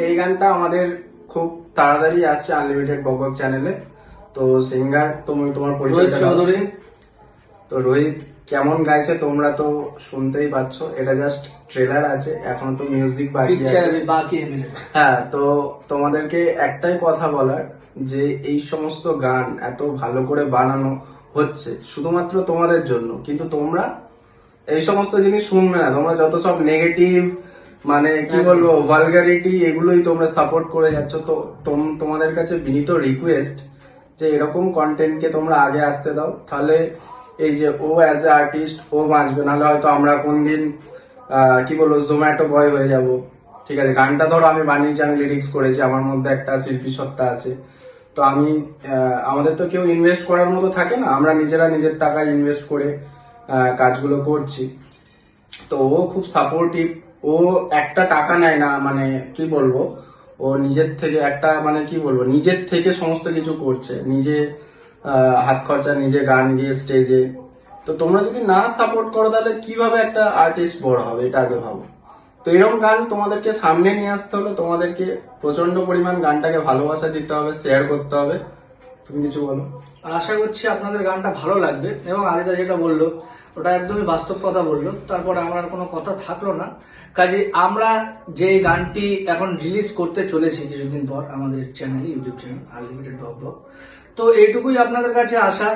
এই গানটা আমাদের খুব তাড়াতাড়ি আসছে আনলিমিটেড বকক চ্যানেলে। তো সিঙ্গার তুমি তোমার পরিচয়টা দাও। তো রোহিত কেমন গাইছে তোমরা তো শুনতেই পাচ্ছ, এটা জাস্ট ট্রেলার আছে, এখনো তো মিউজিক বাকি আছে। হ্যাঁ, তো তোমাদেরকে একটাই কথা বলার, যে এই সমস্ত গান এত ভালো করে বানানো হচ্ছে শুধুমাত্র তোমাদের জন্য, কিন্তু তোমরা এই সমস্ত জিনিস শুনবে না। তোমরা যত সব নেগেটিভ মানে কি বলবো ভালগারিটি, এগুলোই তোমরা সাপোর্ট করে যাচ্ছ। তো তোমাদের কাছে বিনীত রিকোয়েস্ট যে এরকম কন্টেন্টকে তোমরা আগে আসতে দাও, তাহলে এই যে ও অ্যাজ এ আর্টিস্ট ও বাঁচবে, নাহলে হয়তো আমরা কোনদিন কি বলবো জোম্যাটো বয় হয়ে যাব। ঠিক আছে, গানটা ধরো আমি বানিয়েছি, আমি লিরিক্স করেছি, আমার মধ্যে একটা শিল্পী সত্তা আছে, তো আমি আমাদের তো কেউ ইনভেস্ট করার মতো থাকে না, আমরা নিজেরা নিজের টাকা ইনভেস্ট করে কাজগুলো করছি। তো ও খুব সাপোর্টিভ, ও একটা টাকা নেয় না, মানে কি বলবো, ও নিজের থেকে একটা মানে কি বলবো নিজের থেকে সমস্ত কিছু করছে, নিজে হাত খরচা, নিজে গান গিয়ে স্টেজে। তো তোমরা যদি না সাপোর্ট করো তাহলে কিভাবে একটা আর্টিস্ট বড় হবে, এটা আগে ভাবো। তো এরকম গান তোমাদেরকে সামনে নিয়ে আসতে হলে তোমাদেরকে প্রচন্ড পরিমাণ গানটাকে ভালোবাসা দিতে হবে, শেয়ার করতে হবে। তুমি কিছু বলো। আর আশা করছি আপনাদের গানটা ভালো লাগবে, এবং আদিদা যেটা বললো ওটা একদমই বাস্তব কথা বললো। তারপরে আমার আর কোনো কথা থাকলো না। কাজে আমরা যে গানটি এখন রিলিজ করতে চলেছি কিছুদিন পর আমাদের চ্যানেলে, ইউটিউব চ্যানেল আনলিমিটেড বক বক, তো এইটুকুই আপনাদের কাছে আশা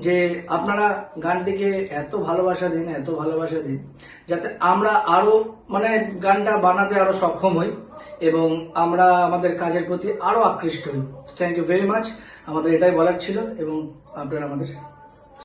যে আপনারা গানটিকে এত ভালোবাসা দিন, এত ভালোবাসা দিন, যাতে আমরা আরো মানে গানটা বানাতে আরো সক্ষম হই এবং আমরা আমাদের কাজের প্রতি আরো আকৃষ্ট হই। Thank you very much. আমাদের এটাই বলার ছিল এবং আপনারা আমাদের